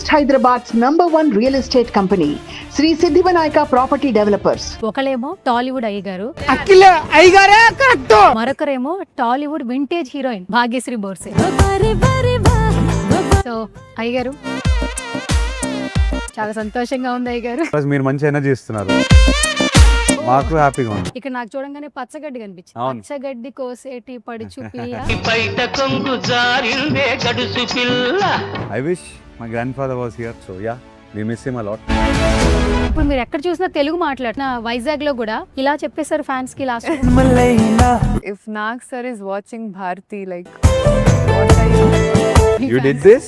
East Hyderabad's #1 real estate company, Sri Siddhivanayaka Property Developers. ఒకలేమో Tollywood Ayyagaru, Akhila అయ్యగారే correct. మరొకరేమో Tollywood vintage heroine Bhagyashri Borse. So Ayyagaru చాలా సంతోషంగా ఉంది అయ్యగారు. మీరు మంచి ఎనర్జీ ఇస్తున్నారు, మాకు హ్యాపీగా ఉంది. ఇక్కడ నాకు చూడంగానే పచ్చగడ్డి కనిపించింది. అవును. పచ్చగడ్డి కోసేటి పడుచు పిల్ల. I wish my grandfather was here, so yeah we miss him a lot. ఇప్పుడు మీరు ఎక్కడ చూసినా తెలుగు మాట్లాడుతున్న వైజాగ్ లో కూడా ఇలా చెప్పేశారు ఫ్యాన్స్ కి last. If Nag sir is watching Bharti, like, what are you? You did this.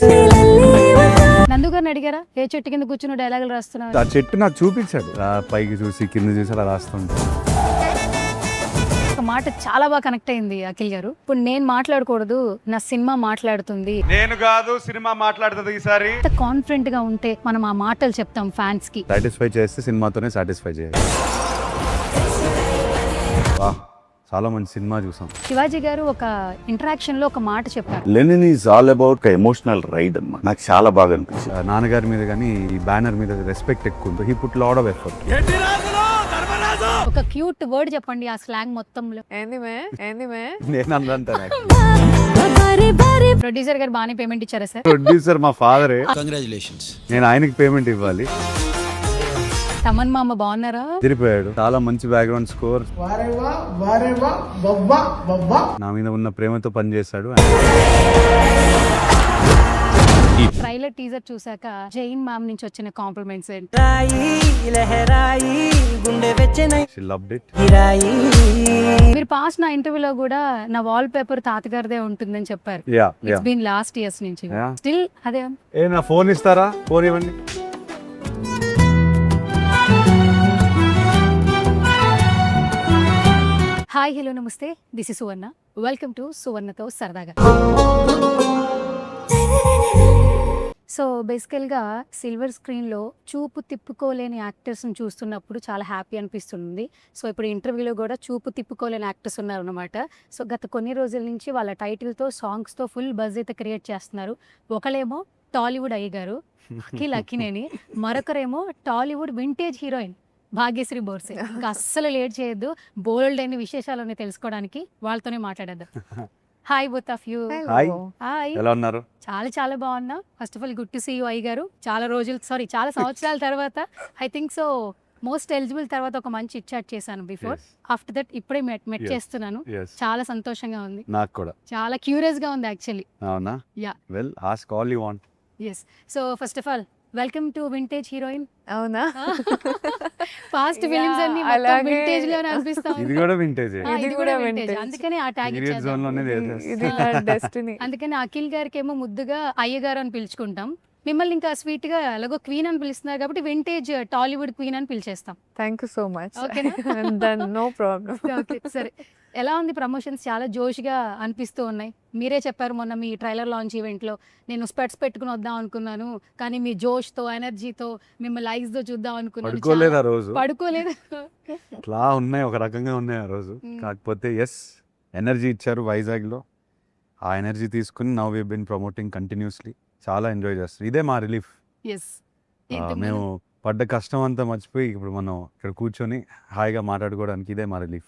నందు గారిని అడిగారా ఏ చెట్టు కింద కూర్చుని డైలాగులు రాస్తున్నారు? ఆ చెట్టు నాకు చూపించాడు, ఆ పైకి చూసి కింద చూసి అలా రాస్తుంటే ఒక మాట చాలా బాగా కనెక్ట్ అయింది అఖిల్ గారు. ఇప్పుడు నేను మాట్లాడకూడదు, నా సినిమా మాట్లాడుతుంది. నేను కాదు సినిమా మాట్లాడుతుంది ఈసారి. ఎంత కాన్ఫిడెంట్ గా ఉంటే మనం ఆ మాటలు చెప్తాం ఫ్యాన్స్ కి. సాటిస్ఫై చేస్తే సినిమాతోనే సాటిస్ఫై చేయాలి. వాహ్, చాలా మంచి సినిమా చూసాం. శివాజీ గారు ఒక ఇంటరాక్షన్ లో ఒక మాట చెప్పారు. Lenin is all about emotional ride అన్నమాట. నాకు చాలా బాగా అనిపించింది. నాన్నగారి మీద కానీ ఈ బ్యానర్ మీద రెస్పెక్ట్ ఎక్కువ ఉంది. He put lot of effort. ఒక క్యూట్ వర్డ్ చెప్పండి ఆ స్లాంగ్ మొత్తంలో. ఏంది మే నేను అందంటాను. ప్రొడ్యూసర్ గారు బాగానే పేమెంట్ ఇచ్చారా సార్? ప్రొడ్యూసర్ మా ఫాదరే, కంగ్రాచులేషన్స్. నేను ఆయనకి పేమెంట్ ఇవ్వాలి. తమన్ మామ బాగున్నారా? తిరిగిపోయాడు. చాలా మంచి బ్యాక్గ్రౌండ్ స్కోర్. నా మీద ఉన్న ప్రేమతో పనిచేశాడు. ట్రైలర్ టీజర్ చూసాక జైన్ మ్యామ్ నుంచి వచ్చిన కాంప్లిమెంట్స్ ఏంటి? She loved it. మీరు పాస్ నా ఇంటర్వ్యూలో కూడా నా వాల్ పేపర్ తాతగారిదే ఉంటుందని చెప్పారు. Yeah, it's yeah. Been last years నుంచి Yeah. స్టిల్ అదే. ఏ నా ఫోన్ ఇస్తారా? ఫోన్ ఇవ్వండి. Hi hello namaste, this is Suvarna. Welcome to సువర్ణతో సరదాగా. సో బేసికల్గా సిల్వర్ స్క్రీన్లో చూపు తిప్పుకోలేని యాక్టర్స్ని చూస్తున్నప్పుడు చాలా హ్యాపీ అనిపిస్తుంది. సో ఇప్పుడు ఇంటర్వ్యూలో కూడా చూపు తిప్పుకోలేని యాక్టర్స్ ఉన్నారు అనమాట. సో గత కొన్ని రోజుల నుంచి వాళ్ళ టైటిల్తో సాంగ్స్తో ఫుల్ బజ్ అయితే క్రియేట్ చేస్తున్నారు. ఒకలేమో టాలీవుడ్ అయ్యగారు Akhil Akkineni, మరొకరేమో Tollywood vintage heroine Bhagyashri Borse. ఇంకా అస్సలు లేట్ చేయొద్దు, బోల్డ్ అయిన విశేషాలని తెలుసుకోవడానికి వాళ్ళతోనే మాట్లాడేద్దాం. Hi both of you. Hi, hi. ఎలా ఉన్నారు? చాలా బాగున్నా. First of all good to see you Ayyagaru. చాలా సంవత్సరాల తర్వాత I think so most eligible తర్వాత ఒక మంచి ఇచ్చాట్ చేశాను బిఫోర్. ఆఫ్టర్ దట్ ఇప్పుడే మెట్ చేస్తున్నాను. Yes. చాలా సంతోషంగా ఉంది, నాకు కూడా చాలా క్యూరియస్ గా ఉంది యాక్చువల్లీ. అవునా? Yeah, well ask all you want. Yes. So first of all welcome to vintage heroine. అవునా? పాస్ట్ ఫిలిమ్స్ అన్ని అలాగే. వింటేజ్ లోనే అనిపిస్తా ఇది కూడా వింటేజ్. ఇది కూడా వింటేజ్, vintage. అందుకని ఆ ట్యాగ్ పీరియడ్ జోన్ లోనే చేసేస్తాం. ఇది నా డెస్టినీ. అందుకని అఖిల్ గారికి ఏమో ముద్దుగా అయ్యగారు అని పిలుచుకుంటాం. మిమ్మల్ని ఇంకా స్వీట్ గా ఎలాగో క్వీన్ అని పిలుస్తున్నారు కాబట్టి వింటేజ్ టాలీవుడ్ క్వీన్ అని పిలిచేస్తాం. Thank you so much. ఓకేనా? Then no problem. ఓకే, సరే. ఎలా ఉంది ప్రమోషన్స్? చాలా జోష్గా అనిపిస్తూ ఉన్నాయి. మీరే చెప్పారు మొన్న మీ ట్రైలర్ లాంచ్ ఈవెంట్లో, నేను స్పెట్స్ పెట్టుకుని వద్దాం అనుకున్నాను కానీ మీ జోష్తో ఎనర్జీతో మిమ్మల్ని ఐస్తో చూద్దాం అనుకున్నాను. పడుకోలేదు ఆ రోజు. పడుకోలేదు. ఇట్లా ఉన్నాయి, ఒక రకంగా ఉన్నాయి ఆ రోజు. కాకపోతే ఎస్, ఎనర్జీ ఇచ్చారు వైజాగ్లో. ఆ ఎనర్జీ తీసుకుని now we been promoting continuously. చాలా ఎంజాయ్ చేస్తారు. ఇదే మా రిలీఫ్. ఎస్. మేము పడ్డ కష్టం అంతా మర్చిపోయి ఇప్పుడు మనం ఇక్కడ కూర్చొని హాయిగా మాట్లాడుకోవడానికి ఇదే మా రిలీఫ్.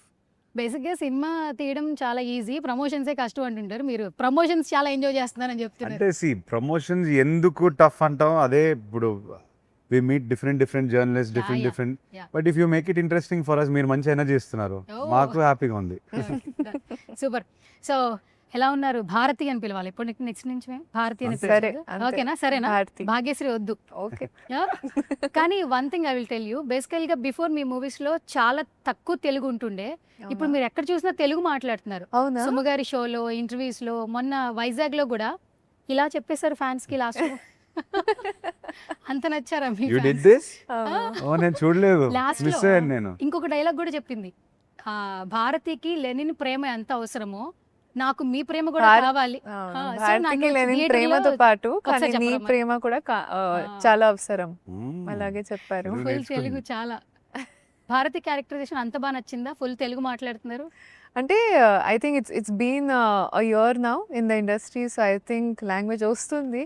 బేసిక్గా సినిమా తీయడం చాలా ఈజీ, ప్రమోషన్సే కష్టం అంటుంటారు. మీరు ప్రమోషన్స్ చాలా ఎంజాయ్ చేస్తున్నారని చెప్తున్నారు. అంటే ప్రమోషన్స్ ఎందుకు టఫ్ అంటాం, అదే ఇప్పుడు we meet different journalist, different yeah. But if you make it interesting for us, మీరు మంచి ఎనర్జీ ఇస్తున్నారు, Oh. మాకు హ్యాపీగా ఉంది. సూపర్. సో ఎలా ఉన్నారు? భారతి అని పిలవాలి ఇప్పుడు నెక్స్ట్ నుంచి భారతి అని సరే, పిలవాలి. అంతే. ఓకేనా? సరేనా? భారతి. భాగ్యశ్రీ వద్దు. ఓకే. కానీ one thing I will tell you, బేసికల్గా బిఫోర్ మీ మూవీస్లో చాలా తక్కువ తెలుగు ఉంటుండే. ఇప్పుడు మీరు ఎక్కడ చూసినా తెలుగు మాట్లాడుతున్నారు. అవునా? సుమగారి షోలో, ఇంటర్వ్యూస్లో, మొన్న వైజాగ్లో కూడా ఇలా చెప్పేశారు ఫ్యాన్స్కి లాస్ట్. అంత నచ్చారా మీ యూ డిడ్ దిస్? ఓ నేను చూడలేదు, లాస్ట్ మిస్ అయ్యాను నేను. ఇంకొక డైలాగ్ కూడా చెప్పింది, భారతికి లెనిన్ ప్రేమ ఎంత అవసరమో నాకు మీ ప్రేమ కూడా కావాలి. భారతికి లేని ప్రేమతో పాటు కానీ నీ ప్రేమ కూడా చాలా అవసరం. అలాగే చెప్పారు. ఫుల్ తెలుగు చాలా. భారతి క్యారెక్టరైజేషన్ అంత బాగా నచ్చిందా? ఫుల్ తెలుగు మాట్లాడుతున్నారు. అంటే I think it's been a year now in the industry. So I think language వస్తుంది,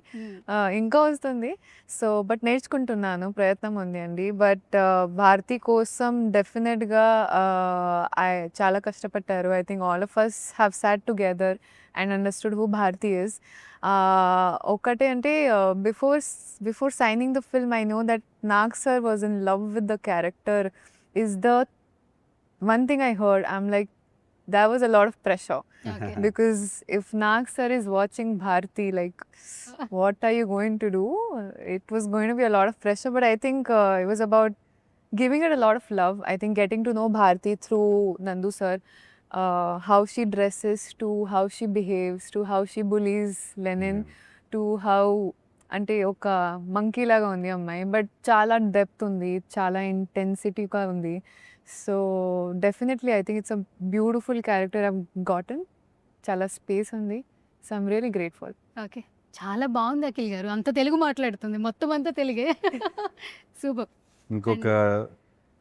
ఇంకా వస్తుంది. సో బట్ నేర్చుకుంటున్నాను, ప్రయత్నం ఉంది అండి. బట్ భారతి కోసం డెఫినెట్గా చాలా కష్టపడ్డారు. I think all of us have sat together and understood who Bharathi is. ఒకటే అంటే before signing the film I know that Nag sir was in love with the character. Is the one thing I heard. I'm like, there was a lot of pressure. Okay. Because if Nag sir is watching Bharti, like, what are you going to do? It was going to be a lot of pressure, but I think it was about giving it a lot of love. I think getting to know Bharti through Nandu sir, how she dresses, to how she behaves, to how she bullies Lenin, to how అంటే ఒక monkey లాగా ఉంది అమ్మాయి, but చాలా depth ఉంది, చాలా ఇంటెన్సిటీగా ఉంది. So definitely I think it's a beautiful character I've గాటన్. చాలా స్పేస్ ఉంది. So I'm really grateful. Okay, చాలా బాగుంది అఖిల్ గారు, అంత తెలుగు మాట్లాడుతుంది, మొత్తం అంతా తెలుగే. సూపర్. ఇంకొక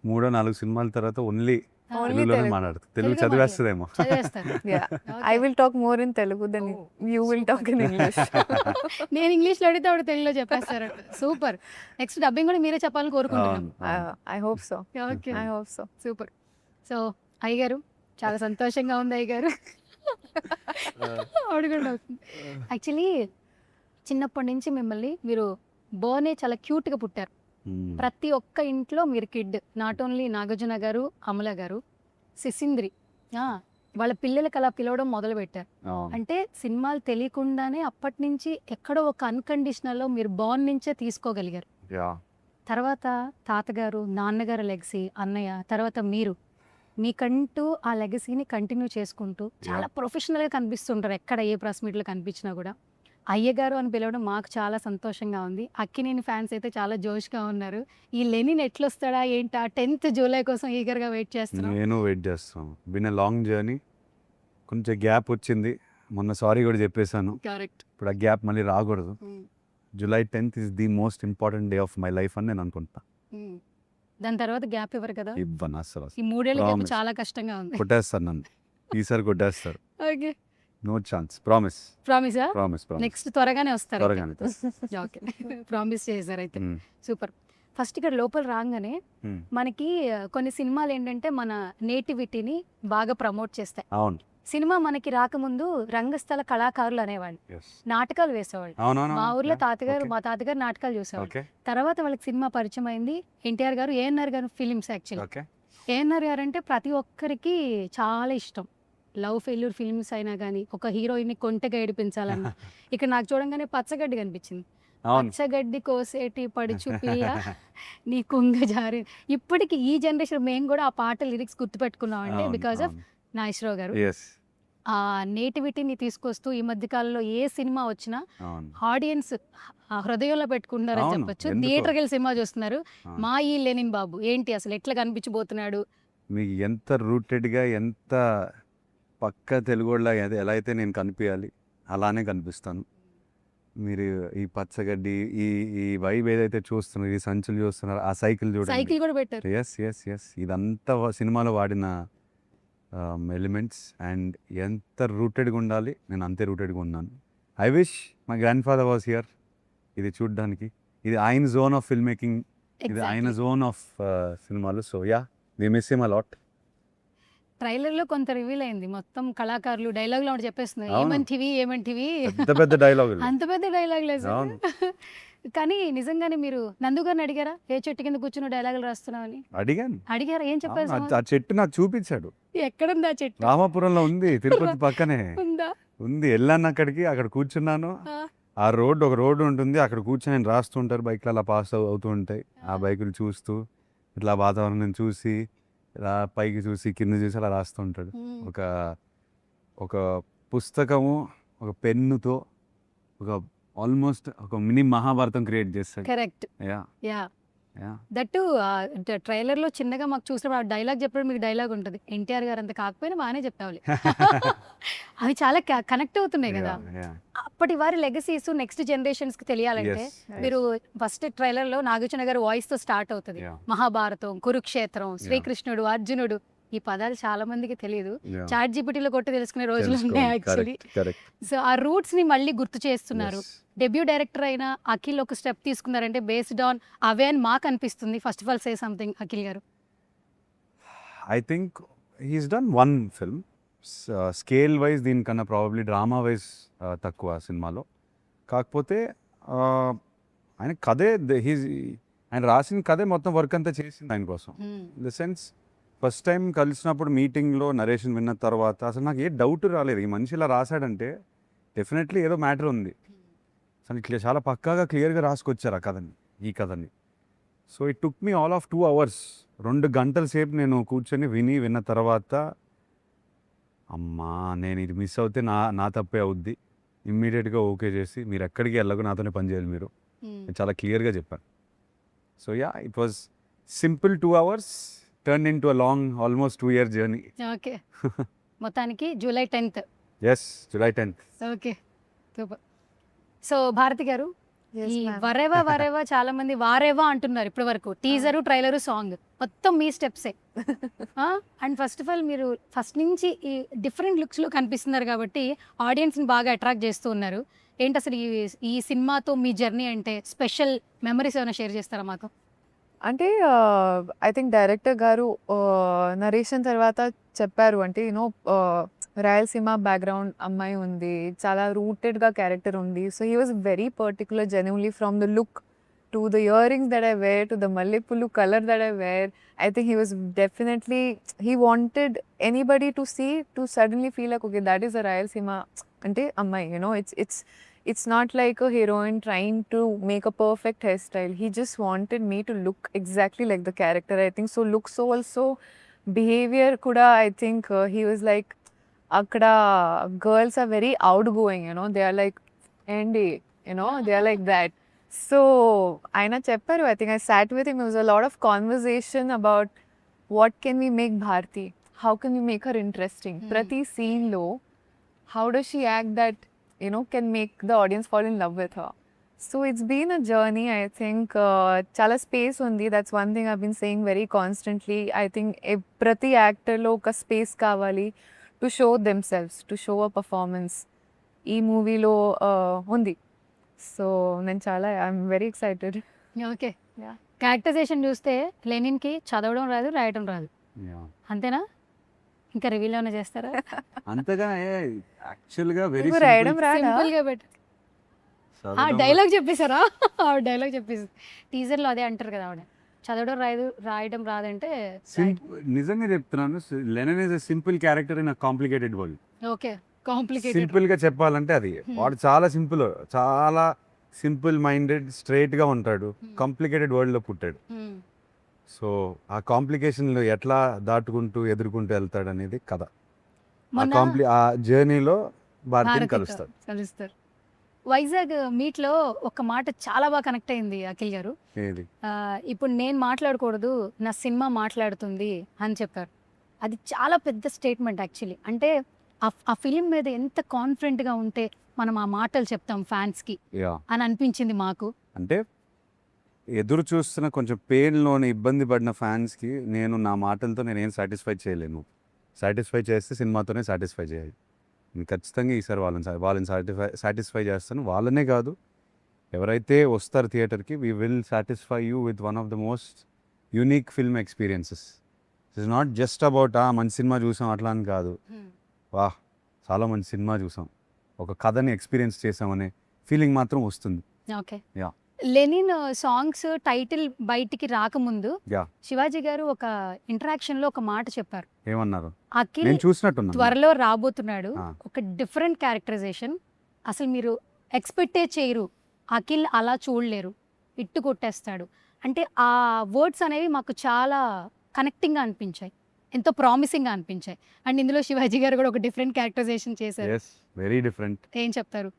3-4 సినిమాల తర్వాత ఓన్లీ Only తెలుగులోనే Telugu. మాట్లాడుతుంది. తెలుగు తెలుగే చదివేస్తుందేమో. చదివేస్తారు. Yeah, I will talk more in Telugu than you will talk in English. నేను ఇంగ్లీష్లో అడిగితే ఆవిడ తెలుగులో చెప్పేస్తారు. సూపర్. నెక్స్ట్ డబ్బింగ్ కూడా మీరే చెప్పాలని కోరుకుంటున్నాం. I hope so. Okay, I hope so. Super. So అయ్య గారు, చాలా సంతోషంగా ఉంది అయ్య గారు. ఆవిడ కూడా అవుతుంది. యాక్చువల్లీ చిన్నప్పటి నుంచి మిమ్మల్ని మీరు బోనే చాలా క్యూట్గా పుట్టారు. ప్రతి ఒక్క ఇంట్లో మీరు కిడ్. నాట్ ఓన్లీ నాగార్జున గారు, అమల గారు, సిసింద్రి వాళ్ళ పిల్లలకి అలా పిలవడం మొదలు పెట్టారు. అంటే సినిమాలు తెలియకుండానే అప్పటి నుంచి ఎక్కడో ఒక అన్కండిషనల్లో మీరు బాన్ నుంచే తీసుకోగలిగారు. తర్వాత తాతగారు, నాన్నగారు లెగసీ, అన్నయ్య, తర్వాత మీరు మీకంటూ ఆ లెగసీని కంటిన్యూ చేసుకుంటూ చాలా ప్రొఫెషనల్గా కనిపిస్తుంటారు. ఎక్కడ ఏ ప్రెస్ మీట్లో కనిపించినా కూడా అయ్యగారు అని పిలవడం మాకు చాలా సంతోషంగా ఉంది. అక్కినేని ఫ్యాన్స్ అయితే చాలా జోష్గా ఉన్నారు. ఈ లెనిన్ ఎట్లొస్తాడా ఏంటా 10th జూలై కోసం ఈగర్గా వెయిట్ చేస్తున్నాం. నేను వెయిట్ చేస్తాను. Bin a long journey. కొంచెం గ్యాప్ వచ్చింది, మొన్న సారీ కూడా చెప్పేశాను. కరెక్ట్. ఇప్పుడు ఆ గ్యాప్ మళ్ళీ రాకూడదు. July 10th is the most important day of my life అని నేను అనుకుంటా. దాని తర్వాత గ్యాప్ ఇవ్వరు కదా. ఇవ్వను అసలు. ఈ 3 ఏళ్ళ గ్యాప్ Promise. చాలా కష్టంగా ఉంది. కొట్టేస్తారు నన్ను, ఈసారి కొట్టేస్తారు. Okay, no chance. ప్రామిస్. ప్రామిసా? ప్రామిస్. నెక్స్ట్ త్వరగానే వస్తారు. త్వరగానే. ఓకే, ప్రామిస్ చేశారు అయితే. సూపర్. ఫస్ట్ ఇక్కడ లోపల రాగానే మనకి కొన్ని సినిమాలు ఏంటంటే మన నేటివిటీని బాగా ప్రమోట్ చేస్తాయి. అవును. సినిమా మనకి రాకముందు రంగస్థల కళాకారులు అనేవాళ్ళు, నాటకాలు వేసేవాళ్ళు. మా ఊర్లో మా తాతగారు నాటకాలు చూసేవాళ్ళు. తర్వాత వాళ్ళకి సినిమా పరిచయం అయింది. ఎన్టీఆర్ గారు, ఏఎన్ఆర్ గారు ఫిలిమ్స్. యాక్చువల్లీ ఏఎన్ఆర్ గారు అంటే ప్రతి ఒక్కరికి చాలా ఇష్టం. లవ్ ఫెయిల్యూర్ ఫిల్మ్స్ అయినా కానీ ఒక హీరోయిన్ని కొంటెగా ఏడిపించాలన్నా ఇక్కడ నాకు చూడంగానే పచ్చగడ్డి కనిపించింది. పచ్చగడ్డి కోసేటి పడుచు పిల్ల నీ కుంగ జారి. ఇప్పటికి ఈ జనరేషన్ మేము కూడా ఆ పాట లిరిక్స్ గుర్తుపెట్టుకున్నామండి బికాస్ ఆఫ్ నాగేశ్వరరావు గారు. ఆ నేటివిటీని తీసుకొస్తూ ఈ మధ్య కాలంలో ఏ సినిమా వచ్చినా ఆడియన్స్ హృదయంలో పెట్టుకుంటున్నారని చెప్పొచ్చు. థియేటర్కి వెళ్ళి సినిమా చూస్తున్నారు. మా ఈ లెనిన్ బాబు ఏంటి అసలు ఎట్లా కనిపించబోతున్నాడు. మీకు ఎంత రూటెడ్గా, ఎంత పక్క తెలుగులా ఎలా అయితే నేను కనిపించాలి అలానే కనిపిస్తాను. మీరు ఈ పచ్చగడ్డి, ఈ వైబ్ ఏదైతే చూస్తున్నారు, ఈ సంచులు చూస్తున్నారు, ఆ సైకిల్ చూడండి. సైకిల్ కూడా పెట్టారు. ఎస్ ఇదంతా సినిమాలో వాడిన ఎలిమెంట్స్. అండ్ ఎంత రూటెడ్గా ఉండాలి నేను అంతే రూటెడ్గా ఉన్నాను. I wish my grand father was here. ఇది చూడ్డానికి, ఇది ఆయన జోన్ ఆఫ్ ఫిల్మ్ మేకింగ్, ఇది ఆయన జోన్ ఆఫ్ సినిమాలు. So yeah, we miss him a lot. ట్రైలర్లో కొంత రివీల్ అయింది, మొత్తం కళాకారులు డైలాగులు ఆవిడ చెప్పేస్తున్నారు. ఏమంటివి పెద్ద డైలాగ్, అంత పెద్ద డైలాగ్ లేదు. కానీ నిజంగానే మీరు నందు గారిని అడిగారా ఏ చెట్టు కింద కూర్చుని డైలాగులు రాస్తున్నావు అని? అడిగారా? ఏం చెప్పారు? ఆ చెట్టు నాకు చూపించాడు. ఎక్కడుంది ఆ చెట్టు? రామాపురంలో ఉంది, తిరుపతి పక్కనే ఉందా? ఉంది. వెళ్ళాను అక్కడికి, అక్కడ కూర్చున్నాను. ఆ ఒక రోడ్డు ఉంటుంది, అక్కడ కూర్చొని రాస్తుంటారు, బైక్లు అలా పాస్ అవుతూ ఉంటాయి. ఆ బైకులు చూస్తూ ఇట్లా వాతావరణం చూసి, ఇలా పైకి చూసి కింద చూసి అలా రాస్తూ ఉంటాడు. ఒక పుస్తకము, ఒక పెన్నుతో ఆల్మోస్ట్ ఒక మినీ మహాభారతం క్రియేట్ చేస్తాడు. కరెక్ట్. దట్టు ట్రైలర్ లో చిన్నగా మాకు చూసినప్పుడు ఆ డైలాగ్ చెప్పడం, మీకు డైలాగ్ ఉంటుంది. ఎన్టీఆర్ గారు అంత కాకపోయినా బాగానే చెప్పాలి. అవి చాలా కనెక్ట్ అవుతున్నాయి కదా. అప్పటి వారి లెగసీస్ నెక్స్ట్ జనరేషన్స్ కి తెలియాలంటే మీరు ఫస్ట్ ట్రైలర్ లో నాగార్జున గారు వాయిస్ తో స్టార్ట్ అవుతుంది. మహాభారతం, కురుక్షేత్రం, శ్రీకృష్ణుడు, అర్జునుడు ఈ పదాలు చాలా మందికి తెలియదు. Yeah. చాట్ జీపీటీలో కొట్టి తెలుసుకునే రోజులు ఉన్నాయి యాక్చువల్లీ. కరెక్ట్. సో ఆ రూట్స్ ని మళ్ళీ గుర్తు చేస్తున్నారు. డెబ్యూ డైరెక్టర్ అయిన అఖిల్ ఒక స్టెప్ తీసుకున్నారంటే బేస్డ్ ఆన్ అవే అని మాకు అనిపిస్తుంది. First of all say something Akhil garu. I think he's done one film. Scale wise దీనికన్నా ప్రాబబ్లీ డ్రామా వైజ్ తక్కువ సినిమాలో. కాకపోతే ఆయన కథే ఆయన రాసిన కథే మొత్తం వర్క్ అంతా చేసింది ఆయన కోసం. In the sense first time కలిసినప్పుడు మీటింగ్లో నరేషన్ విన్న తర్వాత అసలు నాకు ఏ డౌట్ రాలేదు, ఈ మనిషి ఇలా రాశాడంటే డెఫినెట్లీ ఏదో మ్యాటర్ ఉంది. అసలు ఇట్లా చాలా పక్కాగా క్లియర్గా రాసుకొచ్చారు ఆ కథని, ఈ కథని. So it took me all of 2 hours, 2 గంటల సేపు నేను కూర్చొని విన్న తర్వాత అమ్మా నేను ఇది మిస్ అవుతే నా తప్పే అవుద్ది, ఇమ్మీడియట్గా ఓకే చేసి మీరు ఎక్కడికి వెళ్ళకు నాతోనే పని చేయాలి మీరు, నేను చాలా క్లియర్గా చెప్పాను. So yeah, it was simple 2 hours turn in to a long almost 2-year journey. Okay. మొత్తానికి July 10th. Yes, July 10th. Okay, super. So Bharati garu, Yes, ఈ ma'am. వరేవా వరేవా చాలా మంది వారేవా అంటున్నారు ఇప్పటి వరకు. టీజరు, ట్రైలరు, సాంగ్ మొత్తం మీ స్టెప్సే. అండ్ ఫస్ట్ ఆఫ్ ఆల్ మీరు first నుంచి ఈ డిఫరెంట్ లుక్స్లో కనిపిస్తున్నారు కాబట్టి ఆడియన్స్ని బాగా అట్రాక్ట్ చేస్తూ ఉన్నారు. ఏంటి అసలు ఈ సినిమాతో మీ జర్నీ అంటే స్పెషల్ మెమరీస్ ఏమైనా షేర్ చేస్తారా మాతో? అంటే I think director garu narration తర్వాత చెప్పారు, అంటే యూనో రాయలసీమ బ్యాక్గ్రౌండ్ అమ్మాయి ఉంది, చాలా రూటెడ్గా క్యారెక్టర్ ఉంది. So he was very particular genuinely from the look to the earrings that I wear to the మల్లెపూలు colour that I wear. I think he was definitely, he wanted anybody to see, to suddenly feel like, okay, that is a Rayalaseema ante ammai, you know, it's not like a heroine trying to make a perfect hairstyle. He just wanted me to look exactly like the character, I think. So looks also, behavior kuda, I think he was like, akkada girls are very outgoing, you know, they are like Andy, you know, they are like that. So aina chepparu, I think I sat with him, there was a lot of conversation about what can we make Bharti, how can we make her interesting. Prati scene lo how does she act that, you know, can make the audience fall in love with her. So it's been a journey, I think. Chala space undi, that's one thing I've been saying very constantly. I think prati actor lo oka space kavali to show themselves, to show a performance. Ee movie lo undi. So నేను చాలా I'm very excited. Okay. Yeah. Characterisation చూస్తే లెనిన్కి చదవడం రాదు, రాయడం రాదు, అంతేనా? ఇంకా రివీల్ ఏమైనా చేస్తారా? అంతగా యాక్చువల్గా వెరీ నీకు రాయడం రాదా? సింపుల్గా బెటర్. డైలాగ్ చెప్పేశారా? ఆవిడ డైలాగ్ చెప్పేసి టీజర్లో అదే అంటారు కదా ఆవిడ, చదవడం రాదు, రాయడం రాదంటే. నిజంగా చెప్తున్నాను, Lenin is a simple character in a complicated world. Okay, complicated. Simple గా చెప్పాలంటే అది వాడు చాలా సింపుల్ మైండెడ్ స్ట్రైట్ గా ఉంటాడు, కాంప్లికేటెడ్ వరల్డ్ లో పుట్టాడు. సో ఆ కాంప్లికేషన్ లో ఎట్లా దాటుకుంటూ ఎదుర్కొంటూ వెళ్తాడు అనేది కథ. ఆ జర్నీలో భారతిని కలుస్తారు. వైజాగ్ మీట్ లో ఒక మాట చాలా బాగా కనెక్ట్ అయింది అఖిల్ గారు. ఏది? ఇప్పుడు నేను మాట్లాడకూడదు, నా సినిమా మాట్లాడుతుంది అని చెప్పారు. అది చాలా పెద్ద స్టేట్మెంట్ యాక్చువల్లీ. అంటే ఆ ఫిలిం మీద ఎంత కాన్ఫిడెంట్గా ఉంటే మనం ఆ మాటలు చెప్తాం ఫ్యాన్స్కి అని అనిపించింది మాకు. అంటే ఎదురు చూస్తున్న కొంచెం పెయిన్లోని ఇబ్బంది పడిన ఫ్యాన్స్కి నేను నా మాటలతో నేనేం సాటిస్ఫై చేయలేను. సాటిస్ఫై చేస్తే సినిమాతోనే సాటిస్ఫై చేయాలి. నేను ఖచ్చితంగా ఈసారి వాళ్ళని సాటిస్ఫై చేస్తాను. వాళ్ళనే కాదు, ఎవరైతే వస్తారు థియేటర్కి, we will satisfy you with one of the most unique film experiences. It's not just about మంచి సినిమా చూసాం అట్లా అని కాదు, వాహ్ చాలా మంచి సినిమా చూసాం, ఒక కథని ఎక్స్పీరియన్స్ చేసామనే ఫీలింగ్ మాత్రం వస్తుంది. Okay. Yeah. Lenin songs title బయటికి రాకముందు యా. శివాజీ గారు ఒక ఇంటరాక్షన్ లో ఒక మాట చెప్పారు. ఏమన్నారు? అఖిల్ నేను చూసినట్టున్నా, త్వరలో రాబోతున్నాడు, ఒక డిఫరెంట్ క్యారెక్టరైజేషన్, అసలు మీరు ఎక్స్పెక్టే చేయరు, అఖిల్ అలా చూడలేరు, ఇట్టు కొట్టేస్తాడు అంటే. ఆ వర్డ్స్ అనేవి మాకు చాలా కనెక్టింగ్గా అనిపించాయి, ఎంతో ప్రామిసింగ్గా అనిపించాయి. అండ్ ఇందులో శివాజీ గారు కూడా ఒక డిఫరెంట్ క్యారెక్టరైజేషన్ చేశారు. Very different. ఏం చెప్తారు?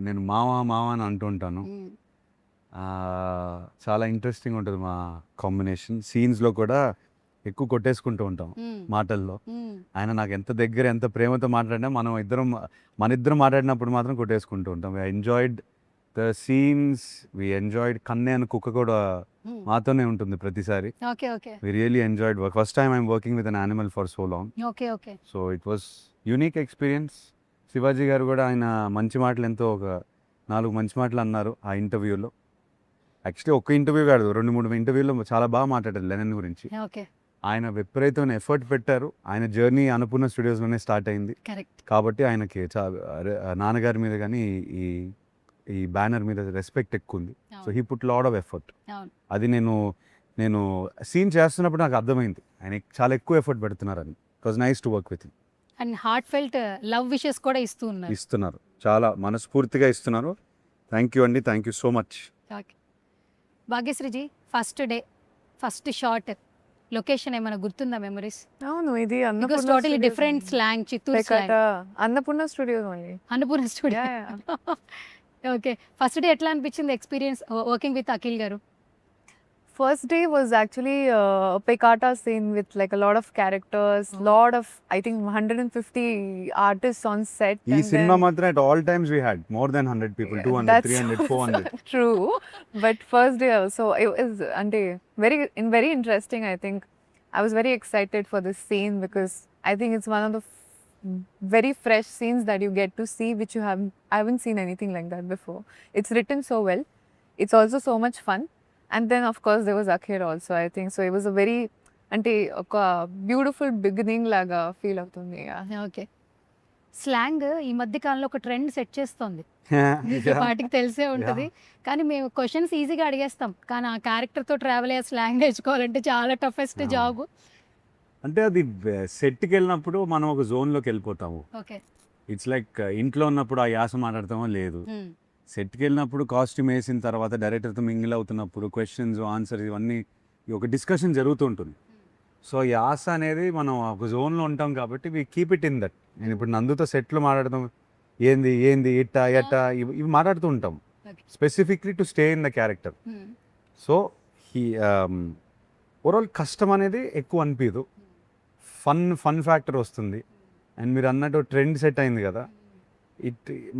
నేను మావా అని అంటుంటాను. చాలా ఇంట్రెస్టింగ్ ఉంటుంది మా కాంబినేషన్. సీన్స్లో కూడా ఎక్కువ కొట్టేసుకుంటూ ఉంటాం మాటల్లో. ఆయన నాకు ఎంత దగ్గర, ఎంత ప్రేమతో మాట్లాడినా మన ఇద్దరం మాట్లాడినప్పుడు మాత్రం కొట్టేసుకుంటూ ఉంటాం. We enjoyed the scenes, we enjoyed. Kanne అని కుక్క కూడా మాతోనే ఉంటుంది ప్రతిసారి. Okay okay we really enjoyed work. First time I'm working with an animal for so long. Okay okay so it was unique experience. Shivaji గారు కూడా ఆయన మంచి మాటలు ఎంతో ఒక 4 మంచి మాటలు అన్నారు ఆ ఇంటర్వ్యూలో. యాక్చువల్లీ ఒక్క ఇంటర్వ్యూ కాదు, 2-3 ఇంటర్వ్యూలో చాలా బాగా మాట్లాడారు లెనిన్ గురించి. ఓకే ఆయన విపరీతమైన ఎఫర్ట్ పెట్టారు. ఆయన జర్నీ అన్నపూర్ణ స్టూడియోస్లోనే స్టార్ట్ అయింది కరెక్ట్. కాబట్టి ఆయనకి నాన్నగారి మీద కానీ ఈ బ్యానర్ మీద రెస్పెక్ట్ ఎక్కువ ఉంది. So he put lot of effort. అవును. అది నేను సీన్ చేస్తున్నప్పుడు నాకు అర్థమైంది ఆయన చాలా ఎక్కువ ఎఫర్ట్ పెడుతున్నారని. It was nice to work with. And heartfelt love wishes కూడా ఇస్తున్నారు, చాలా మనస్ఫూర్తిగా ఇస్తున్నారు. థ్యాంక్ యూ అండి, thank you so much. Okay Bhagyashri ji, first day first shot location ఏమైనా గుర్తుందా మెమరీస్? అవును, ఇది because totally different slang, Chittoor slang. Annapurna studios only. Annapurna studio. Okay, first day ఎట్లా అనిపించింది ఎక్స్పీరియన్స్ వర్కింగ్ విత్ అఖిల్ గారు? First day was actually a Pekata scene with like a lot of characters, lot of, I think 150 artists on set. ఈ and cinema then- మాత్రం at all times we had more than 100 people, 200, That's 300, 400. True, but first day also it was very interesting. I think I was very excited for this scene because I think it's one of the very fresh scenes that you get to see, which I haven't seen anything like that before. It's written so well. It's also so much fun. And then of course there was Akhir also, I think. So it was a very beautiful beginning laga feel అవుతుంది. Okay, slang ఈ మధ్య కాలంలో ఒక trend set చేస్తోంది, మీకు వాటికి తెలిసే ఉంటుంది. కానీ మేము క్వశ్చన్స్ ఈజీగా అడిగేస్తాం, కానీ ఆ క్యారెక్టర్తో ట్రావెల్ అయ్యే స్లాంగ్ నేర్చుకోవాలంటే చాలా టఫెస్ట్ జాబ్. అంటే అది సెట్కి వెళ్ళినప్పుడు మనం ఒక జోన్లోకి వెళ్ళిపోతాము. ఓకే. ఇట్స్ లైక్ ఇంట్లో ఉన్నప్పుడు ఆ యాస మాట్లాడతామో లేదు, సెట్కి వెళ్ళినప్పుడు కాస్ట్యూమ్ వేసిన తర్వాత డైరెక్టర్తో మింగిల్ అవుతున్నప్పుడు క్వశ్చన్స్ ఆన్సర్స్ ఇవన్నీ ఒక డిస్కషన్ జరుగుతూ ఉంటుంది. సో యాస అనేది మనం ఒక జోన్లో ఉంటాం కాబట్టి we keep it in that. నేను ఇప్పుడు నందుతో సెట్లో మాట్లాడతాం, ఏంది ఏంది ఇట్టా ఎట్టా ఇవి మాట్లాడుతూ ఉంటాం specifically to stay in the character. So overall కష్టం అనేది ఎక్కువ అనిపించదు, ఫన్ ఫ్యాక్టర్ వస్తుంది. అండ్ మీరు అన్నట్టు ట్రెండ్ సెట్ అయింది కదా,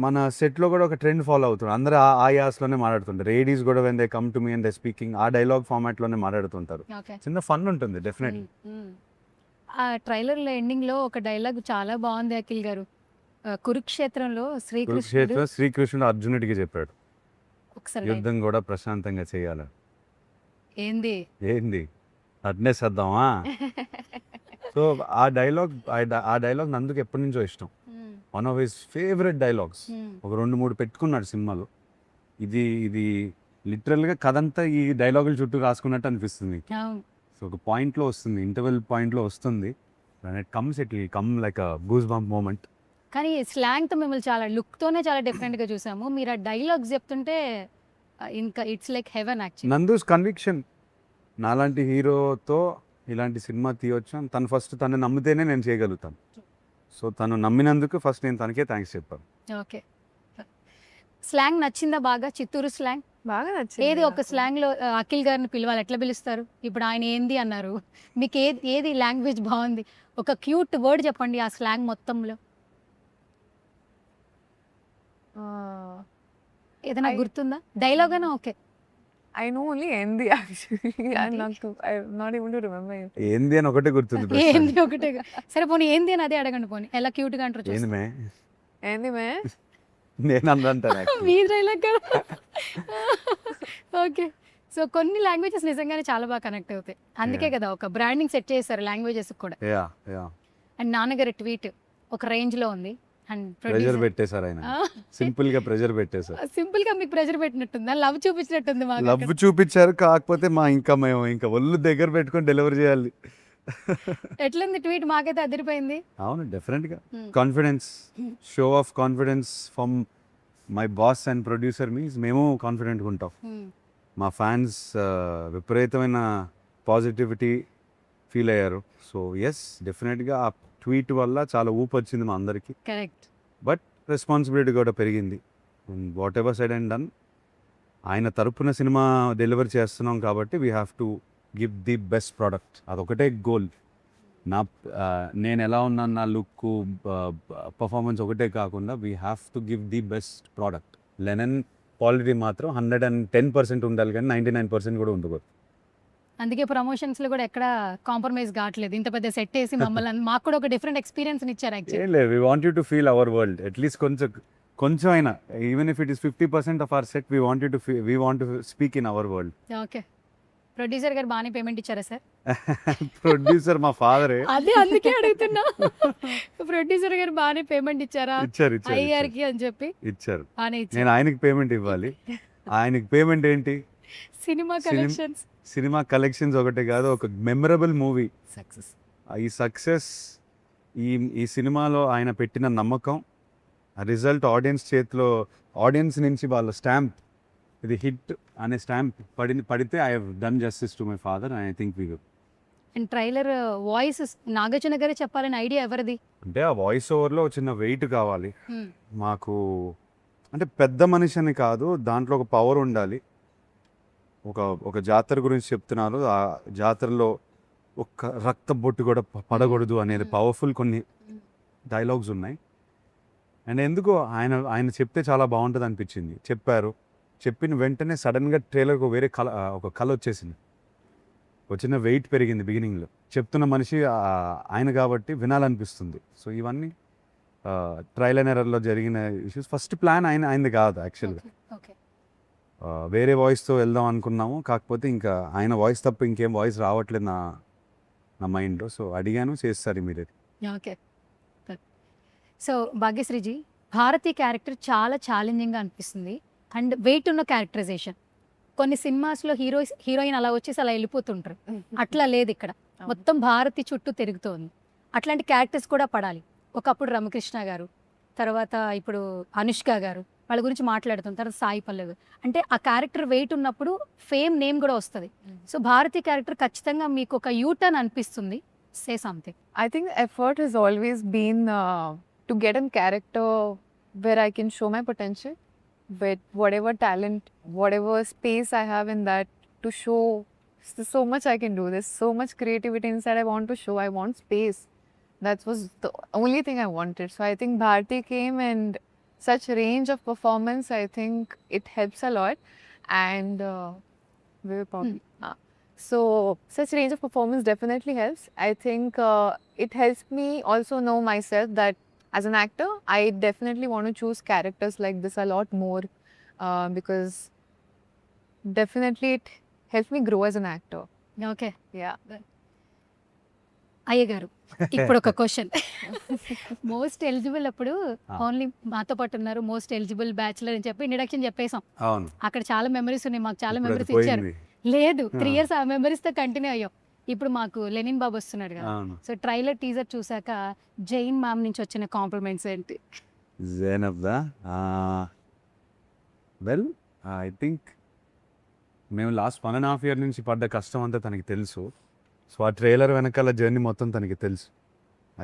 మన సెట్లో కూడా ఒక ట్రెండ్ ఫాలో అవుతుంది. అందరూ ఆ యాస్లోనే మాట్లాడుతుంటారు. లేడీస్ కూడా when they come to me and they speaking ఆ డైలాగ్ ఫార్మాట్లోనే మాట్లాడుతుంటారు. చిన్న ఫన్ ఉంటుంది డెఫినెట్లీ. ఆ ట్రైలర్లో ఎండింగ్లో ఒక డైలాగ్ చాలా బాగుంది అఖిల్ గారు. కురుక్షేత్రంలో శ్రీకృష్ణుడు అర్జునుడికి చెప్పాడు, ఒకసారి యుద్ధం కూడా ప్రశాంతంగా చేయాలి. ఏంది అట్నే చేద్దామా? సో ఆ డైలాగ్ నందుకు ఎప్పటి నుంచో ఇష్టం. One of his favourite dialogues. ఒక 2-3 పెట్టుకున్నాడు సినిమాలో. ఇది లిటరల్గా కథంతా ఈ డైలాగుల చుట్టూ రాసుకున్నట్టు అనిపిస్తుంది. సో ఒక పాయింట్లో వస్తుంది, ఇంటర్వెల్ పాయింట్లో వస్తుంది. It come like a goose bump moment. కానీ స్లాంగ్తో మిమ్మల్ని చాలా లుక్తోనే చాలా డిఫరెంట్గా చూసాము. మీరు ఆ డైలాగ్స్ చెప్తుంటే ఇంకా it's like heaven actually. Nandu's conviction, నాలాంటి హీరోతో ఇలాంటి సినిమా తీయొచ్చు అని తను నమ్మితేనే నేను చేయగలుగుతాను. సో తను నమ్మినందుకు ఫస్ట్ నేను తనకే థ్యాంక్స్ చెప్పాను. ఓకే, స్లాంగ్ నచ్చిందా బాగా? చిత్తూరు స్లాంగ్ బాగా నచ్చింది. ఏది ఒక స్లాంగ్లో అఖిల్ గారిని పిలవాలి, ఎట్లా పిలుస్తారు? ఇప్పుడు ఆయన ఏంది అన్నారు, మీకు ఏది లాంగ్వేజ్ బాగుంది? ఒక క్యూట్ వర్డ్ చెప్పండి ఆ స్లాంగ్ మొత్తంలో, ఏదైనా గుర్తుందా? డైలాగ్ అయినా okay. I know only Endi actually. I'm not able to remember it. ఏంది అని ఒకటే గుర్తుంది. ఏంది ఒకటే. సరే పోనీ ఏంది అని అదే అడగండి, పోనీ ఎలా క్యూట్గా అంటారు. ఏంది మే Endi me? నేను అంటాను మీ డైలాగ్ కదా. ఓకే, సో కొన్ని లాంగ్వేజెస్ నిజంగానే చాలా బాగా కనెక్ట్ అవుతాయి. అందుకే కదా ఒక బ్రాండింగ్ సెట్ చేస్తారు లాంగ్వేజెస్ కూడా. అండ్ నాన్నగారి ట్వీట్ ఒక రేంజ్లో ఉంది. అండ్ ప్రెజర్ పెట్టేశారు ఆయన, సింపుల్ గా ప్రెజర్ పెట్టేశారు. సింపుల్ గా మీకు ప్రెజర్ పెట్టినట్టుందా? లవ్ చూపించినట్టుంది. లవ్ చూపించారు, కాకపోతే మేము ఇంకా ఒళ్ళు దగ్గర పెట్టుకొని డెలివరీ చేయాలి. ఎట్లుంది ట్వీట్? మాకైతే అదిరిపోయింది. అవును, డెఫినెట్ గా confidence, show off confidence from my boss and producer means మేము కాన్ఫిడెంట్గా ఉంటాం. మా ఫ్యాన్స్ విపరీతమైన పాజిటివిటీ ఫీల్ అయ్యారు. సో ఎస్, డెఫినెట్గా ఆ ట్వీట్ వల్ల చాలా ఊపు వచ్చింది మా అందరికి. కరెక్ట్. బట్ రెస్పాన్సిబిలిటీ కూడా పెరిగింది. Whatever said and done, ఆయన తరపున సినిమా డెలివరీ చేస్తున్నాం కాబట్టి we have to give the best product. అదొకటే గోల్. నేను ఎలా ఉన్నాను, నా లుక్ పర్ఫార్మెన్స్ ఒకటే కాకుండా we have to give the best product. Lenin quality మాత్రం 110% ఉండాలి, కానీ 99% కూడా ఉండకూడదు. అందుకే ప్రమోషన్స్లో కూడా ఎక్కడ కాంప్రమైజ్ కావట్లేదు. ఇంత పెద్ద సెట్ వేసి మమ్మల్ని మాకు కూడా ఒక డిఫరెంట్ ఎక్స్పీరియన్స్ ఇచ్చారు యాక్చువల్లీ. ఏం లేదు, we want you to feel our world at least కొంచెం అయినా, even if it is 50% of our set, we want to speak in our world. Okay. Producer గారు బాగానే పేమెంట్ ఇచ్చారా సార్? ప్రొడ్యూసర్ మా ఫాదరే. అదే అందుకే అడుగుతున్నా. ప్రొడ్యూసర్ గారు బాగానే పేమెంట్ ఇచ్చారా ఇచ్చారు అయ్యారికి అని చెప్పి? ఇచ్చారు. బాగానే ఇచ్చారు. నేను ఆయనకి పేమెంట్ ఇవ్వాలి. ఆయనకి పేమెంట్ ఏంటి? Cinema collections. సినిమా కలెక్షన్స్ ఒకటే కాదు, ఒక మెమరబుల్ మూవీ సక్సెస్. ఈ సక్సెస్, ఈ సినిమాలో ఆయన పెట్టిన నమ్మకం, ఆ రిజల్ట్ ఆడియన్స్ చేతిలో, ఆడియన్స్ నుంచి వాళ్ళ స్టాంప్, ఇది హిట్ అనే స్టాంప్ పడితే I have done justice to my father. I think we will. And trailer voice Nagarjuna గారే చెప్పాలని ఐడియా ఎవరిది? అంటే ఆ వాయిస్ ఓవర్లో చిన్న వెయిట్ కావాలి మాకు. అంటే పెద్ద మనిషి అని కాదు, దాంట్లో ఒక పవర్ ఉండాలి. ఒక జాతర గురించి చెప్తున్నారు, ఆ జాతరలో ఒక్క రక్త బొట్టు కూడా పడకూడదు అనేది పవర్ఫుల్ కొన్ని డైలాగ్స్ ఉన్నాయి. అండ్ ఎందుకు ఆయన చెప్తే చాలా బాగుంటుంది అనిపించింది. చెప్పిన వెంటనే సడన్గా ట్రైలర్కి వేరే ఒక కళ వచ్చేసింది, వచ్చిన వెయిట్ పెరిగింది. బిగినింగ్లో చెప్తున్న మనిషి ఆయన కాబట్టి వినాలనిపిస్తుంది. సో ఇవన్నీ ట్రయల్ అండ్ ఎర్రర్లో జరిగిన ఇష్యూస్. ఫస్ట్ ప్లాన్ ఆయనది కాదు యాక్చువల్గా, వేరే వాయిస్తో వెళ్దాం అనుకున్నాము. కాకపోతే ఇంకా ఆయన వాయిస్ తప్ప ఇంకేం వాయిస్ రావట్లేదు నా మైండ్లో. సో అడిగాను, చేస్తారు మీరు. ఓకే. సో భాగ్యశ్రీజీ, భారతి క్యారెక్టర్ చాలా ఛాలెంజింగ్గా అనిపిస్తుంది అండ్ వెయిట్ ఉన్న క్యారెక్టరైజేషన్. కొన్ని సినిమాస్లో హీరోయిన్ అలా వచ్చేసి అలా వెళ్ళిపోతుంటారు, అట్లా లేదు ఇక్కడ. మొత్తం భారతి చుట్టూ తిరుగుతోంది. అట్లాంటి క్యారెక్టర్స్ కూడా పడాలి. ఒకప్పుడు రమకృష్ణ గారు, తర్వాత ఇప్పుడు అనుష్క గారు, వాళ్ళ గురించి మాట్లాడుతాం. తర్వాత సాయి పల్లవి. అంటే ఆ క్యారెక్టర్ వెయిట్ ఉన్నప్పుడు ఫేమ్ నేమ్ కూడా వస్తుంది. సో భారతి క్యారెక్టర్ ఖచ్చితంగా మీకు ఒక యూటర్న్ అనిపిస్తుంది. Say something. I think effort has always been to get a character where I can show my potential with whatever talent, whatever space I have in that to show. There's so much I can do. There's so much creativity inside I want to show. I want space. That was the only thing I wanted. So I think Bharti came and such range of performance, I think it helps a lot. And we were probably so such range of performance definitely helps. I think it helps me also know myself that as an actor, I definitely want to choose characters like this a lot more because definitely it helps me grow as an actor. Okay. Yeah. అయ్య గారు, ఇప్పుడు ఒక question. Most eligible అప్పుడు only మాతో పాటు ఉన్నారు, most eligible bachelor అని చెప్పి ఇంట్రడక్షన్ చెప్పేసాం. అవును, అక్కడ చాలా మెమరీస్ ఉన్నాయి, మాకు చాలా ఇప్పుడు అది మెమరీస్ ఇచ్చారు. పోయింది. లేదు, 3 years ఆ మెమరీస్తో కంటిన్యూ అయ్యాం. ఇప్పుడు మాకు లెనిన్ బాబు వస్తున్నాడు కదా. అవును. సో ట్రైలర్ టీజర్ చూసాక జైన్ మ్యామ్ నుంచి వచ్చిన కాంప్లిమెంట్స్ ఏంటి? జైనబ్దా, వెల్ ఐ థింక్ మేము లాస్ట్ 1.5 year నుంచి పడ్డ కష్టం అంతా తనకి తెలుసు. సో ఆ ట్రైలర్ వెనకాల జర్నీ మొత్తం తనకి తెలుసు.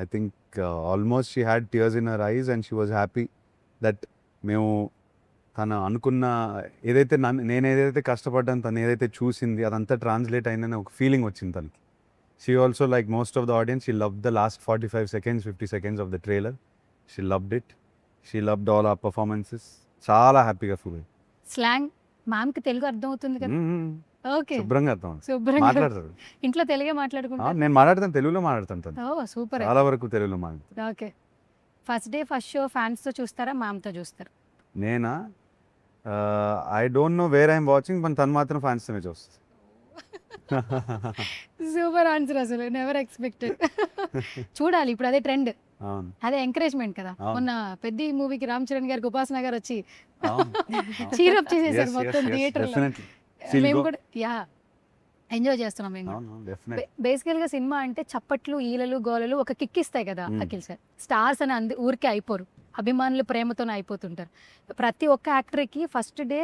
I think almost she had tears in her ice and she was happy that మేము తను అనుకున్న ఏదైతే నేను ఏదైతే కష్టపడ్డాను, తను ఏదైతే చూసింది అదంతా ట్రాన్స్లేట్ అయిందని ఒక ఫీలింగ్ వచ్చింది తనకి. She also like most of the audience, she love the last 45 seconds 50 seconds of the trailer. She loved it. She loved all our performances. చాలా హ్యాపీగా ఫీల్ అయ్యింది. స్లాంగ్ మ్యామ్కి తెలుగు అర్థం అవుతుంది కదా? ఓకే, శుభ్రంగా అర్థం శుభ్రంగా మాట్లాడతారు. ఇంట్లో తెలుగే మాట్లాడుకుంటారు? నేను మాట్లాడతాను, తెలుగులో మాట్లాడతాను. తను ఓ సూపర్. చాలా వరకు తెలుగులో మాట్లాడతాను. Okay. First day first show ఫ్యాన్స్తో చూస్తారా, మ్యామ్తో చూస్తారా? నేనా, I don't know where I'm watching, కానీ తను మాత్రం ఫ్యాన్స్తోనే చూస్తుంది. సూపర్ ఆన్సర్, అసలు నెవర్ ఎక్స్పెక్టెడ్. చూడాలి, ఇప్పుడు అదే ట్రెండ్, అవును, అదే ఎంకరేజ్మెంట్ కదా. అవును. మొన్న పెద్ద మూవీకి రామ్ చరణ్ గారికి ఉపాసన గారు వచ్చి అవును. చీరప్ చేసేసారు Yes, మొత్తం yes, yes, థియేటర్లో. definitely. She'll మేము go. కూడా ఎంజాయ్ చేస్తున్నాం మేము కూడా. అవును, definitely. బేసికల్గా సినిమా అంటే చప్పట్లు, ఈలలు, గోలలు ఒక కిక్ ఇస్తాయి కదా. అఖిల్ సార్, స్టార్స్ అని ఊరికే అయిపోరు, అభిమానులు ప్రేమతోనే అయిపోతుంటారు. ప్రతి ఒక్క యాక్టర్కి ఫస్ట్ డే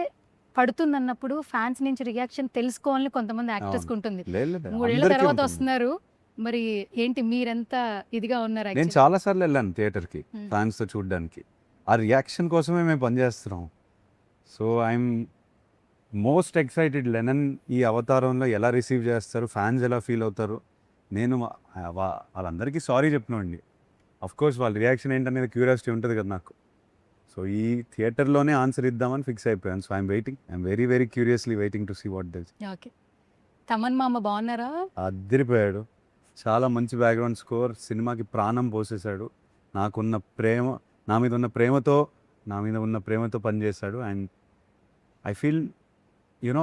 పడుతుందన్నప్పుడు ఫ్యాన్స్ నుంచి రియాక్షన్ తెలుసుకోవాలని కొంతమంది యాక్టర్స్కి ఉంటుంది. లేదు, లేదు, 3 ఏళ్ల అందరికీ తర్వాత ఉంటుంది. వస్తున్నారు, మరి ఏంటి మీరెంత ఇదిగా ఉన్నారు? నేను actually? చాలా సార్లు వెళ్ళాను థియేటర్కి ఫ్యాన్స్తో చూడడానికి. ఆ రియాక్షన్ కోసమే మేము పనిచేస్తున్నాం. So I'm most excited Lennon ఈ అవతారంలో ఎలా రిసీవ్ చేస్తారు, ఫ్యాన్స్ ఎలా ఫీల్ అవుతారు. నేను వాళ్ళందరికీ సారీ చెప్పినండి. అఫ్ కోర్స్ వాళ్ళ రియాక్షన్ ఏంటనేది క్యూరియాసిటీ ఉంటుంది కదా నాకు. సో ఈ థియేటర్లోనే ఆన్సర్ ఇద్దామని ఫిక్స్ అయిపోయాను. So I'm waiting, I'm very very curiously waiting to see what this. Okay, Thaman మామ బాగున్నారా? అదిరిపోయాడు. చాలా మంచి బ్యాక్గ్రౌండ్ స్కోర్, సినిమాకి ప్రాణం పోసేశాడు. నాకున్న ప్రేమ, నా మీద ఉన్న ప్రేమతో పనిచేశాడు. అండ్ ఐ ఫీల్ యూనో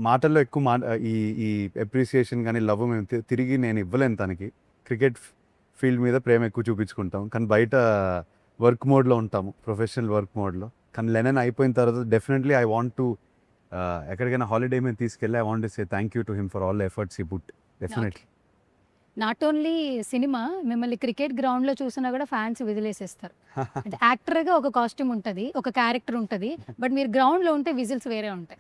మాటల్లో ఎక్కువ ఈ ఈ అప్రిసియేషన్ కానీ లవ్ మేము తిరిగి నేను ఇవ్వలేను తనకి. క్రికెట్ ఫీల్డ్ మీద ప్రేమ ఎక్కువ చూపించుకుంటాం, కానీ బయట వర్క్ మోడ్లో ఉంటాము, ప్రొఫెషనల్ వర్క్ మోడ్లో. కానీ లెనన్ అయిపోయిన తర్వాత డెఫినెట్లీ ఐ వాంట్ టు ఎక్కడికైనా హాలిడే మీద తీసుకెళ్ళి I want to say thank you to him for all efforts he put. Definitely. Not only cinema, మిమ్మల్ని క్రికెట్ గ్రౌండ్లో చూసినా కూడా ఫ్యాన్స్ విజిలేసేస్తారు. అంటే యాక్టర్గా ఒక కాస్ట్యూమ్ ఉంటుంది, ఒక క్యారెక్టర్ ఉంటుంది, బట్ మీరు గ్రౌండ్లో ఉంటే విజిల్స్ వేరే ఉంటాయి.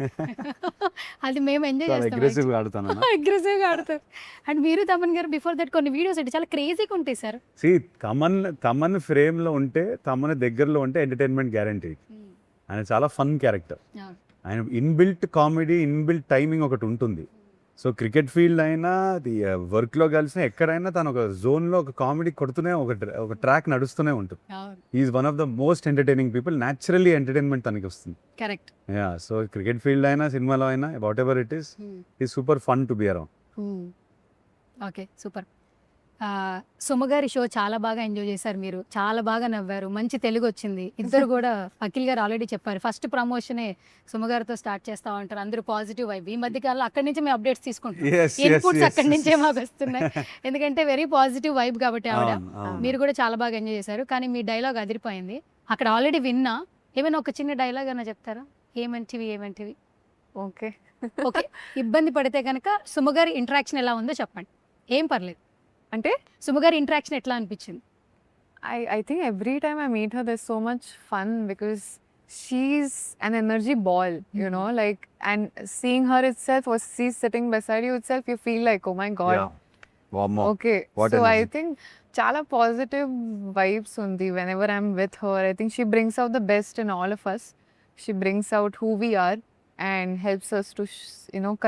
అది మేము ఎంజాయ్ చేస్తాం. అగ్రెసివ్గా ఆడుతాను. అగ్రెసివ్గా ఆడతారు. అండ్ మీరు తమన్ గారు బిఫోర్ దట్ కొన్ని వీడియోస్ అంటే చాలా క్రేజీగా ఉంటాయి సార్. తమన్ ఫ్రేమ్లో ఉంటే, తమన్ దగ్గరలో ఉంటే ఎంటర్టైన్మెంట్ గ్యారంటీ. ఆయన చాలా ఫన్ క్యారెక్టర్. ఆయన ఇన్బిల్ట్ కామెడీ, ఇన్బిల్ట్ టైమింగ్ ఒకటి ఉంటుంది. సో క్రికెట్ ఫీల్డ్ అయినా, అది వర్క్లో కలిసిన ఎక్కడైనా తను ఒక జోన్లో ఒక కామెడీ కొడుతూనే ఒక ట్రాక్ నడుస్తూనే ఉంటుంది. Is one of the most entertaining people. Naturally entertainment తనకి వస్తుంది. Correct. Yeah, so cricket field అయినా, సినిమాలో అయినా, whatever it is, is super fun to be around. Okay, super. సుమగారి షో చాలా బాగా ఎంజాయ్ చేశారు మీరు, చాలా బాగా నవ్వారు, మంచి తెలుగు వచ్చింది. ఇద్దరు కూడా అఖిల్ గారు ఆల్రెడీ చెప్పారు, ఫస్ట్ ప్రమోషనే సుమగారితో స్టార్ట్ చేస్తా ఉంటారు. అందరూ పాజిటివ్ వైబ్. ఈ మధ్య కాలంలో అక్కడి నుంచి మేము అప్డేట్స్ తీసుకుంటాం, ఇన్పుట్స్ అక్కడి నుంచే మాకు వస్తున్నాయి. ఎందుకంటే వెరీ పాజిటివ్ వైబ్ కాబట్టి ఆవిడ. మీరు కూడా చాలా బాగా ఎంజాయ్ చేశారు. కానీ మీ డైలాగ్ అదిరిపోయింది. అక్కడ ఆల్రెడీ విన్నా, ఏమైనా ఒక చిన్న డైలాగ్ అన్న చెప్తారా? ఏమంటివి? ఓకే. ఓకే, ఇబ్బంది పడితే కనుక సుమగారి ఇంటరాక్షన్ ఎలా ఉందో చెప్పండి, ఏం పర్లేదు. అంటే సుమగారి ఇంటరాక్షన్ ఎట్లా అనిపించింది? I think every time I meet her, there's so much fun because she's an energy ball, you know, like, and seeing her itself, or she's sitting beside you itself, you feel like, oh my God. Okay. What So I energy. think chala positive vibes undi whenever I'm with her. I think she brings out the best in all of us. She brings out who we are and helps us to,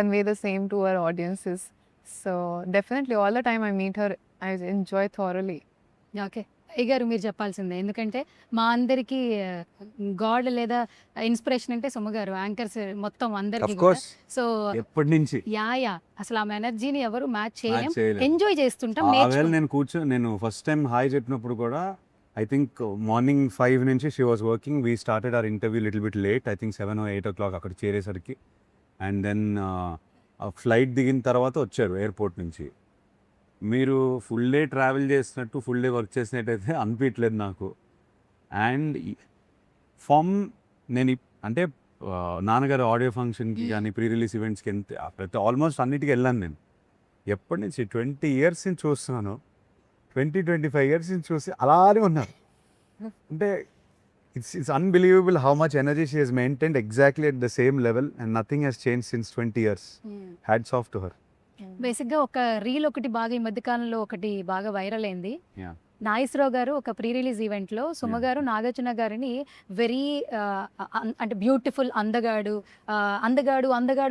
convey the same to our audiences. So definitely all the time I meet her, I enjoy thoroughly. Okay, అయ్యగారు మీరు చెప్పాల్సిందే. ఎందుకంటే మా అందరికి God లేదా inspiration అంటే సుమగారు, anchors మొత్తం అందరికి. సో ఎప్పటి నుంచి యా అసలు ఆ ఎనర్జీని ఎవరు మ్యాచ్ చేయలేం. చేయలేం. ఎంజాయ్ చేస్తుంటాం. నేను ఫస్ట్ టైం హాయ్ చెప్పినప్పుడు కూడా ఐ థింక్ మార్నింగ్ 5 నుంచి she was working. We started our interview little bit late, I think 7 or 8 o'clock అక్కడ చేరేసరికి. అండ్ దెన్ ఫ్లైట్ దిగిన తర్వాత వచ్చారు ఎయిర్పోర్ట్ నుంచి. మీరు ఫుల్ డే ట్రావెల్ చేసినట్టు, ఫుల్ డే వర్క్ చేసినట్టయితే అనిపించలేదు నాకు. అండ్ నేను అంటే నాన్నగారు ఆడియో ఫంక్షన్కి కానీ, ప్రీ రిలీజ్ ఈవెంట్స్కి ప్రతి ఆల్మోస్ట్ అన్నిటికీ వెళ్ళాను నేను. ఎప్పటి నుంచి 20 years నుంచి చూస్తున్నాను, 20-25 years నుంచి చూసి అలానే ఉన్నారు. అంటే it's unbelievable how much energy she has maintained exactly at the same level, and nothing has changed since 20 years. Hats off to her. బేసిక్గా ఒక రీల్ ఒకటి బాగా ఈ మధ్య కాలంలో ఒకటి బాగా వైరల్ అయింది. Yeah. నాగేశ్వరరావు గారు ఒక ప్రీ రిలీజ్ ఈవెంట్లో సుమగారు నాగార్జున గారిని వెరీ అంటే బ్యూటిఫుల్ అందగాడు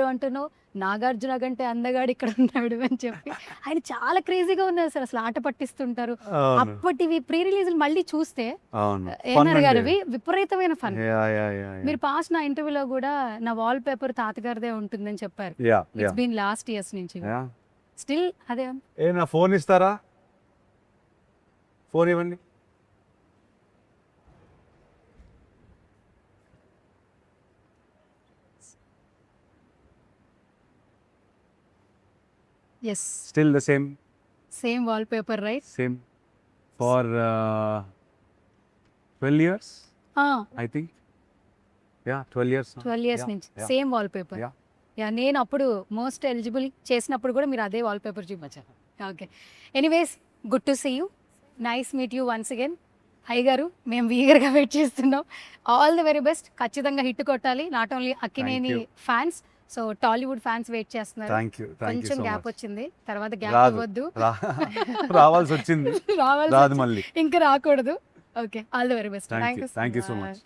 అంటున్నావు, నాగార్జున కంటే అందగాడు ఇక్కడ ఉన్నాడు అని చెప్పి ఆయన చాలా క్రేజీగా ఉన్నారు సార్. అసలు ఆట పట్టిస్తుంటారు. అప్పటివి ప్రీ రిలీజ్ మళ్ళీ చూస్తే ఏఎన్ఆర్ గారివి విపరీతమైన ఫన్. మీరు పాస్ నా ఇంటర్వ్యూలో కూడా నా వాల్ పేపర్ తాతగారిదే ఉంటుందని చెప్పారు. ఇట్స్ బీన్ లాస్ట్ ఇయర్స్ నుంచి స్టిల్ అదే. నా ఫోన్ ఇస్తారా? ఫోన్ ఇవ్వండి. yes, Still the same wallpaper, right? Same for 12 years, I think. Yeah, 12 years. 12 years నుంచి సేమ్ వాల్పేపర్. Yeah. యా, నేను అప్పుడు మోస్ట్ ఎలిజిబుల్ చేసినప్పుడు కూడా మీరు అదే వాల్పేపర్ చూపించారు. Okay, anyways, good to see you, nice meet you once again. అయ్యగారు, మేము ఈగర్గా వెయిట్ చేస్తున్నాం. All the very best. ఖచ్చితంగా హిట్ కొట్టాలి. Not only Akkineni fans, so Tollywood fans wait చేస్తున్నారు. కొంచెం గ్యాప్ వచ్చింది, తర్వాత గ్యాప్ ఇవ్వద్దు. రావాల్సి వచ్చింది, రాదు మళ్ళీ, ఇంకా రాకూడదు. Okay, all the very best. Thank you so much.